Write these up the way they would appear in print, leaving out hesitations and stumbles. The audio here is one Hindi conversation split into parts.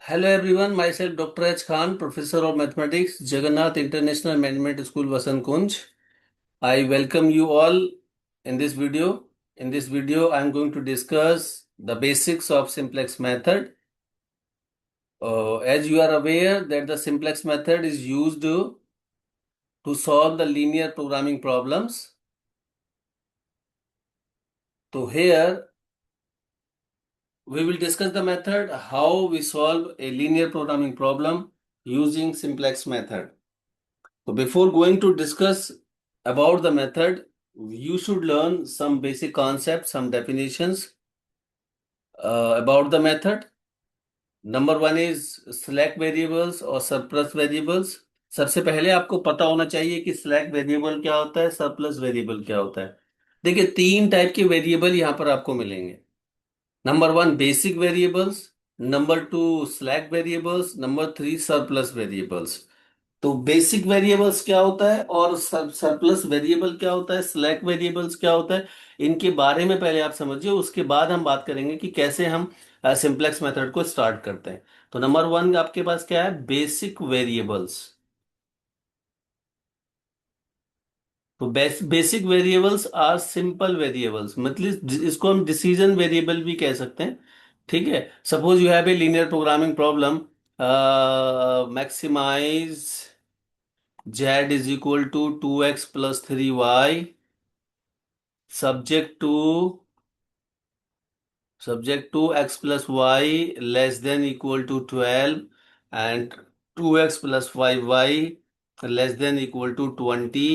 Hello everyone, myself Dr. H. Khan, Professor of Mathematics, Jagannath International Management School, Vasant Kunj. I welcome you all in this video. In this video, I am going to discuss the basics of simplex method. As you are aware that the simplex method is used to solve the linear programming problems. So here we will discuss the method, how we solve a linear programming problem using simplex method. So before going to discuss about the method, you should learn some basic concepts, some definitions about the method. Number one is select variables और सरप्लस वेरिएबल्स। सबसे पहले आपको पता होना चाहिए कि सिलेक्ट वेरिएबल क्या होता है, सरप्लस वेरिएबल क्या होता है। देखिए, तीन टाइप के वेरिएबल यहाँ पर आपको मिलेंगे। Number one basic variables, number two select variables, number three surplus variables. तो बेसिक वेरिएबल्स क्या होता है और सरप्लस वेरिएबल क्या होता है, सिलेक्ट वेरिएबल्स क्या होता है, इनके बारे में पहले आप समझिए। उसके बाद हम बात करेंगे कि कैसे हम सिंप्लेक्स मेथड को स्टार्ट करते हैं। तो नंबर वन आपके पास क्या है, बेसिक वेरिएबल्स। तो basic variables are simple variables, मतलब इसको हम डिसीजन वेरिएबल भी कह सकते हैं। ठीक है, suppose you have a linear programming problem, maximize z is equal to 2x plus 3y, subject to x plus y less than equal to 12 and 2x plus 5y less than equal to 20,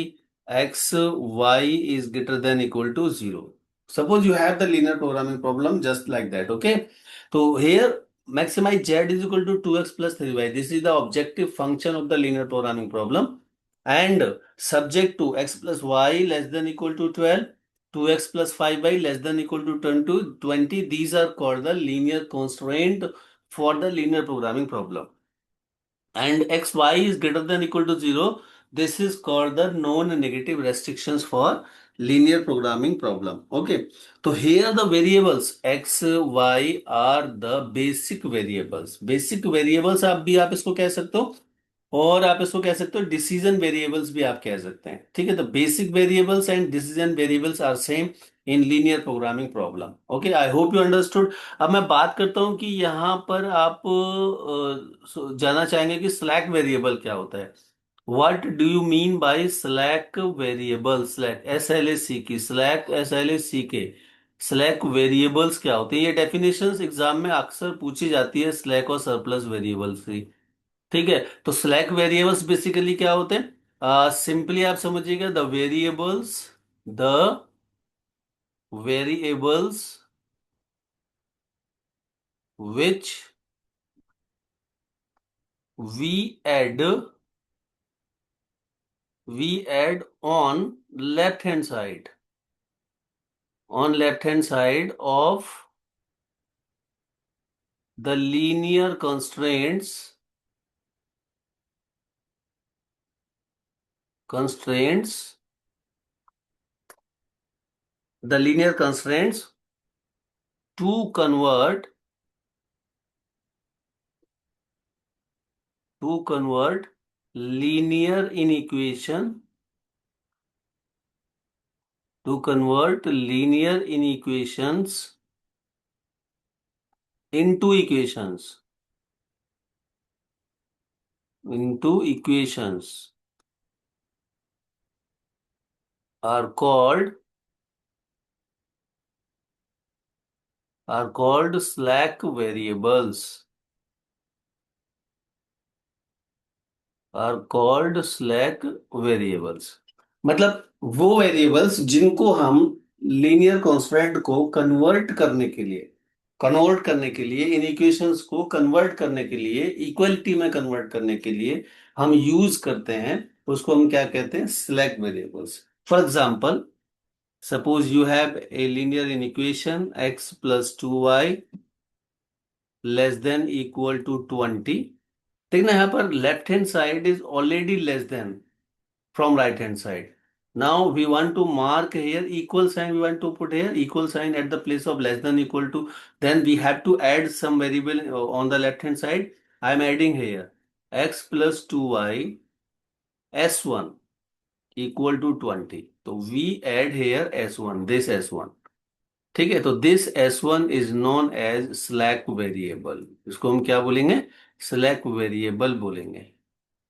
x y is greater than equal to 0. Suppose you have the linear programming problem just like that. Okay, so here maximize z is equal to 2x plus 3y. This is the objective function of the linear programming problem, and subject to x plus y less than equal to 12, 2x plus 5y less than equal to 20. These are called the linear constraint for the linear programming problem. And xy is greater than equal to 0. This is called the non-negative restrictions for linear programming problem. Okay. So here the variables x, y are the basic variables. Basic variables आप इसको कह सकते हो, और आप इसको कह सकते हो डिसीजन वेरिएबल्स भी आप कह सकते हैं। ठीक है, तो basic variables and decision variables are same in linear programming problem. Okay, I hope you understood. अब मैं बात करता हूं कि यहाँ पर आप जानना चाहेंगे कि स्लैक वेरिएबल क्या होता है। What do you mean by slack variable? Slack S L A C K, slack S L A C K, slack variables क्या होते हैं? ये डेफिनेशंस एग्जाम में अक्सर पूछी जाती है स्लैक और सरप्लस वेरिएबल्स की। ठीक है, तो स्लैक वेरिएबल्स बेसिकली क्या होते हैं? सिंपली आप समझिएगा, the variables which we add on left hand side, of the linear constraints the linear constraints to convert linear inequation to convert linear inequations into equations are called slack variables, मतलब वो वेरिएबल्स जिनको हम लीनियर कॉन्स्टेंट को कन्वर्ट करने के लिए इन इक्वेशंस को कन्वर्ट करने के लिए, इक्वलिटी में कन्वर्ट करने के लिए हम यूज करते हैं, उसको हम क्या कहते हैं, slack variables. For example, suppose you have a linear inequation x plus 2y less than equal to 20। देखना यहाँ पर left hand side is already less than from right hand side. Now we want to mark here equal sign. We want to put here equal sign at the place of less than equal to. Then we have to add some variable on the left hand side. I am adding here x+2y s1 equal to 20। तो we add hair s1, this s1। ठीक है, तो this S1 is known as slack variable. इसको हम क्या बोलेंगे? स्लैक वेरिएबल बोलेंगे।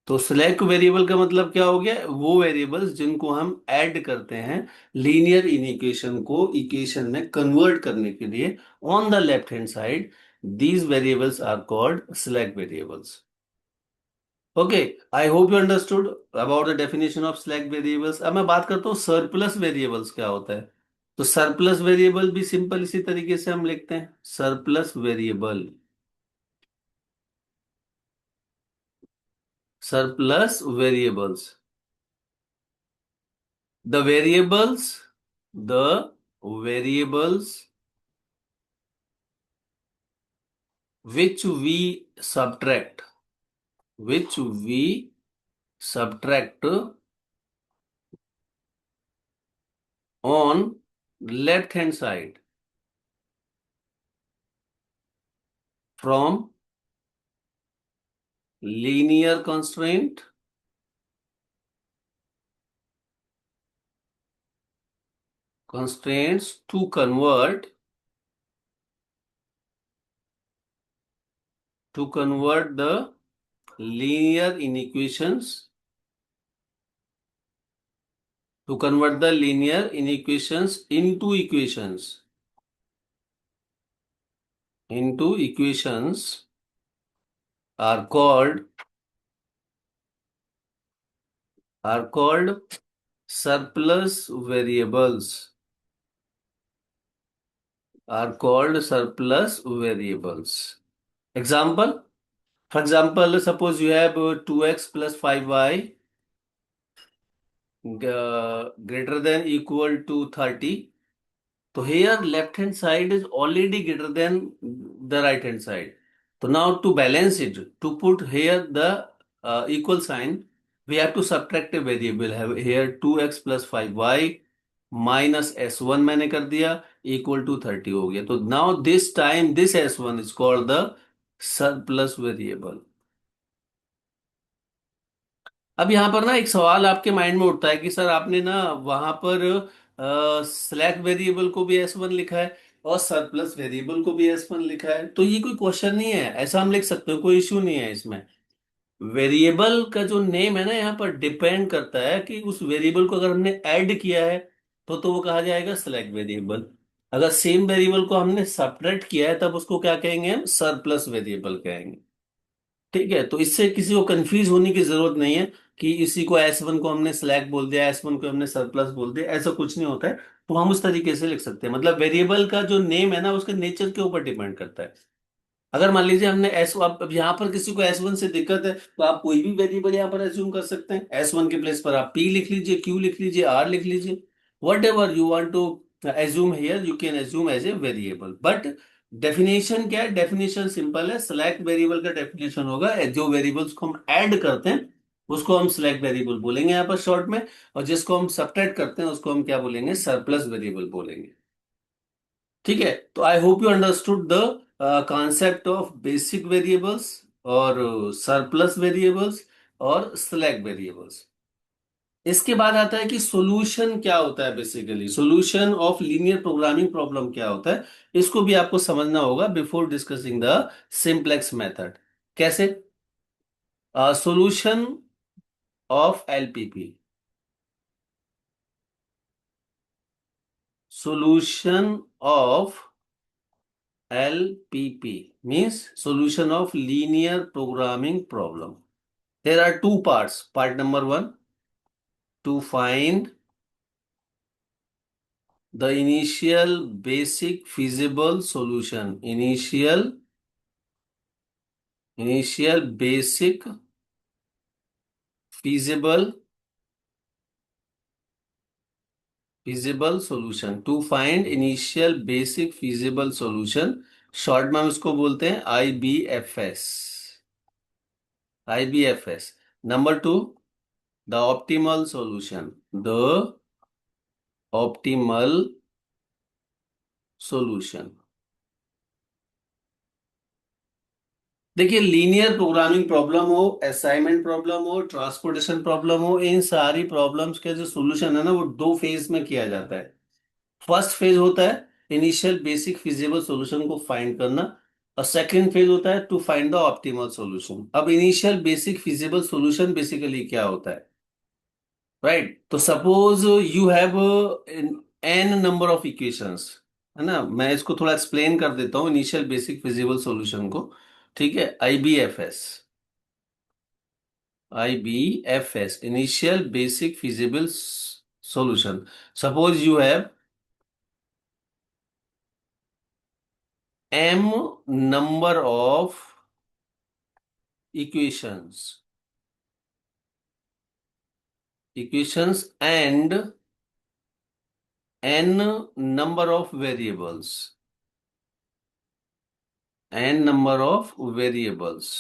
तो स्लैक वेरिएबल का मतलब क्या हो गया? वो वेरिएबल्स जिनको हम ऐड करते हैं लीनियर इन इक्वेशन को इक्वेशन में कन्वर्ट करने के लिए on the left hand side, these variables are called slack variables. Okay, I hope you understood about the definition of slack variables. अब मैं बात करता हूँ सरप्लस वेरिएबल्स क्या होता है। तो सरप्लस वेरिएबल भी सिंपल इसी तरीके से हम लिखते हैं, surplus variable. Surplus variables, the variables, the variables which we subtract, which we subtract on left hand side from linear constraints to convert the linear inequations to convert the linear inequations into equations are called surplus variables, are called surplus variables. Example, for example, suppose you have 2x plus 5y greater than equal to 30. So here left hand side is already greater than the right hand side. So now to balance it, to put here the equal sign, we have to subtract a variable. Have here 2x plus 5y minus s1 मैंने कर दिया, equal to 30 हो गया। तो now this time this s1 is called the surplus variable। अब यहाँ पर ना एक सवाल आपके माइंड में उठता है कि सर आपने ना वहां पर स्लैक वेरिएबल को भी एस वन लिखा है और सरप्लस वेरिएबल को भी एस वन लिखा है, तो ये कोई क्वेश्चन नहीं है, ऐसा हम लिख सकते हैं, कोई इश्यू नहीं है इसमें। वेरिएबल का जो नेम है ना यहाँ पर डिपेंड करता है कि उस वेरिएबल को अगर हमने ऐड किया है तो वो कहा जाएगा स्लैक वेरिएबल। अगर सेम वेरिएबल को हमने सब्ट्रैक्ट किया है तब उसको क्या कहेंगे? हम सरप्लस वेरिएबल कहेंगे। ठीक है, तो इससे किसी को कंफ्यूज होने की जरूरत नहीं है कि इसी को S1 को हमने स्लैक बोल दिया, S1 को हमने सरप्लस बोल दिया, ऐसा कुछ नहीं होता है। तो हम उस तरीके से लिख सकते हैं, मतलब वेरिएबल का जो नेम है ना उसके नेचर के ऊपर डिपेंड करता है। अगर मान लीजिए हमने एस, अब यहाँ पर किसी को S1 से दिक्कत है तो आप कोई भी वेरिएबल यहाँ पर एज्यूम कर सकते हैं। S1 के प्लेस पर आप P लिख लीजिए, Q लिख लीजिए, R लिख लीजिए, whatever you want to assume here you can assume as a variable. But definition क्या है? डेफिनेशन सिंपल है, सिलेक्ट वेरिएबल का डेफिनेशन होगा जो वेरिएबल्स को हम ऐड करते हैं उसको हम सिलेक्ट वेरिएबल बोलेंगे यहाँ पर शॉर्ट में, और जिसको हम सब्ट्रैक्ट करते हैं उसको हम क्या बोलेंगे? सरप्लस वेरिएबल बोलेंगे। ठीक है, तो I hope you understood the concept of basic variables और सरप्लस वेरिएबल्स और सिलेक्ट वेरिएबल्स। इसके बाद आता है कि सॉल्यूशन क्या होता है, basically solution of linear programming problem क्या होता है, इसको भी आपको समझना होगा before discussing the simplex method. कैसे? Solution of LPP, solution of LPP means solution of linear programming problem. There are two parts. Part number one, to find the initial basic feasible solution. Initial basic feasible solution. To find initial basic feasible solution. Short में हम इसको बोलते हैं IBFS। IBFS। Number two, the optimal solution, the optimal solution। देखिए, लीनियर प्रोग्रामिंग प्रॉब्लम हो, असाइनमेंट प्रॉब्लम हो, ट्रांसपोर्टेशन प्रॉब्लम हो, इन सारी प्रॉब्लम्स के जो सॉल्यूशन है ना, वो दो फेज में किया जाता है। फर्स्ट फेज होता है इनिशियल बेसिक फिजिबल सॉल्यूशन को फाइंड करना, और सेकंड फेज होता है to find the optimal solution. अब initial basic feasible solution basically क्या होता है, राइट? तो suppose you have N number of equations, है ना। मैं इसको थोड़ा एक्सप्लेन कर देता हूँ इनिशियल बेसिक फिजिबल सॉल्यूशन को। ठीक है, IBFS, IBFS, initial basic feasible solution. Suppose you have m number of equations, and n number of variables, n number of variables.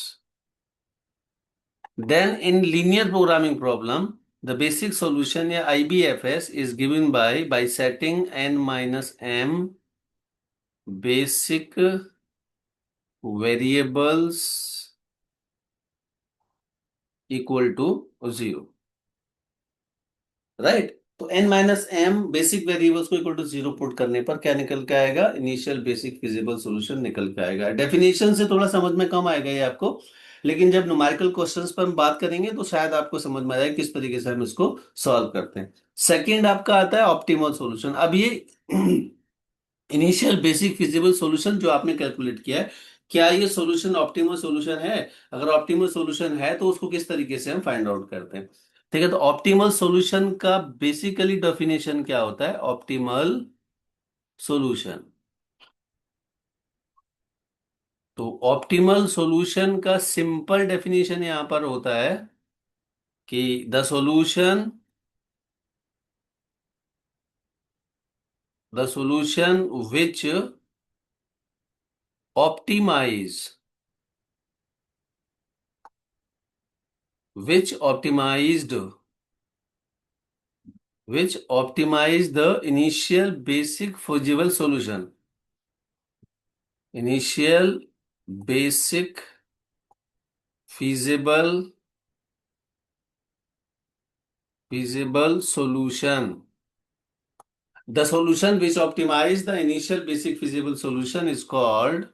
Then in linear programming problem, the basic solution या IBFS is given by setting n minus m basic variables equal to 0, right? तो n minus M basic variables को इक्वल टू 0 पुट करने पर क्या निकल के आएगा, इनिशियल बेसिक फिजिबल सॉल्यूशन निकल के आएगा। डेफिनेशन से थोड़ा समझ में कम आएगा ये आपको, लेकिन जब न्यूमेरिकल क्वेश्चंस पर हम बात करेंगे तो शायद आपको समझ में आएगा किस तरीके से हम इसको सॉल्व करते हैं। सेकेंड आपका आता है ऑप्टिमल सॉल्यूशन। अब ये इनिशियल बेसिक फिजिबल सॉल्यूशन जो आपने कैलकुलेट किया है, क्या ये सॉल्यूशन ऑप्टिमल सॉल्यूशन है? अगर ऑप्टिमल सॉल्यूशन है तो उसको किस तरीके से हम फाइंड आउट करते हैं? ठीक है, तो ऑप्टिमल सॉल्यूशन का बेसिकली डेफिनेशन क्या होता है? ऑप्टिमल सॉल्यूशन, तो ऑप्टिमल सॉल्यूशन का सिंपल डेफिनेशन यहां पर होता है कि the solution which optimize which optimized the initial basic feasible solution, initial basic feasible solution. The solution which optimize the initial basic feasible solution is called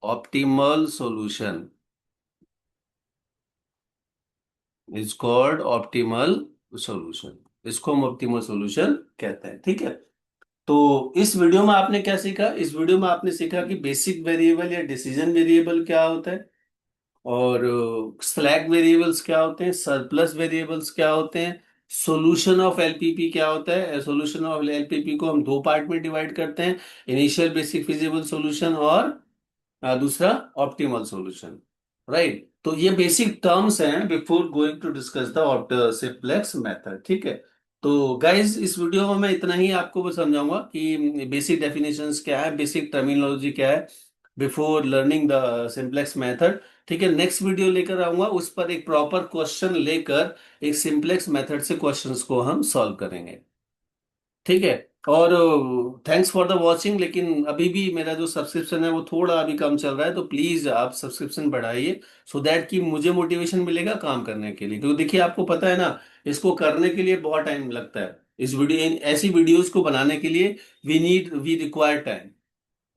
optimal solution, is called optimal solution। इसको हम ऑप्टिमल सॉल्यूशन कहते हैं। ठीक है, तो इस वीडियो में आपने क्या सीखा? इस वीडियो में आपने सीखा कि बेसिक वेरिएबल या डिसीजन वेरिएबल क्या होता है, और स्लैक वेरिएबल्स क्या होते हैं, सरप्लस वेरिएबल्स क्या होते हैं, सॉल्यूशन ऑफ एलपीपी क्या होता है। सॉल्यूशन ऑफ एलपीपी को हम दो पार्ट में डिवाइड करते हैं, इनिशियल बेसिक फिजिबल सॉल्यूशन और दूसरा ऑप्टिमल सॉल्यूशन, राइट? तो ये बेसिक टर्म्स हैं before going to discuss the simplex method. ठीक है, तो गाइज इस वीडियो में मैं इतना ही आपको बस समझाऊंगा कि बेसिक डेफिनेशंस क्या है, बेसिक टर्मिनोलॉजी क्या है before learning the simplex method. ठीक है, नेक्स्ट वीडियो लेकर आऊंगा, उस पर एक प्रॉपर क्वेश्चन लेकर एक सिंपलेक्स मेथड से क्वेश्चंस को हम सॉल्व करेंगे। ठीक है, और थैंक्स फॉर द वॉचिंग। लेकिन अभी भी मेरा जो सब्सक्रिप्शन है वो थोड़ा अभी कम चल रहा है, तो प्लीज आप सब्सक्रिप्शन बढ़ाइए, सो दैट कि मुझे मोटिवेशन मिलेगा काम करने के लिए। क्योंकि देखिए, आपको पता है ना, इसको करने के लिए बहुत टाइम लगता है। इस वीडियो ऐसी वीडियोस को बनाने के लिए वी रिक्वायर टाइम।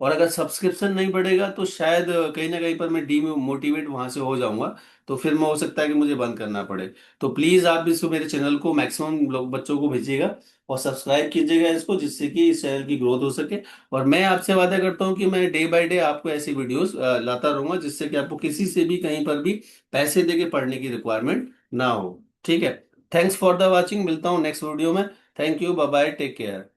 और अगर सब्सक्रिप्शन नहीं बढ़ेगा तो शायद कहीं ना कहीं पर मैं डीमोटिवेट वहां से हो जाऊंगा, तो फिर मैं हो सकता है कि मुझे बंद करना पड़े। तो प्लीज आप इसको, मेरे चैनल को मैक्सिमम लोग बच्चों को भेजिएगा और सब्सक्राइब कीजिएगा इसको, जिससे कि इस चैनल की ग्रोथ हो सके। और मैं आपसे वादा करता हूँ कि मैं डे बाय डे आपको ऐसी वीडियोस लाता रहूंगा, जिससे कि आपको किसी से भी कहीं पर भी पैसे देके पढ़ने की रिक्वायरमेंट ना हो। ठीक है, थैंक्स फॉर द वॉचिंग, मिलता हूँ नेक्स्ट वीडियो में। Thank you, bye bye, take care.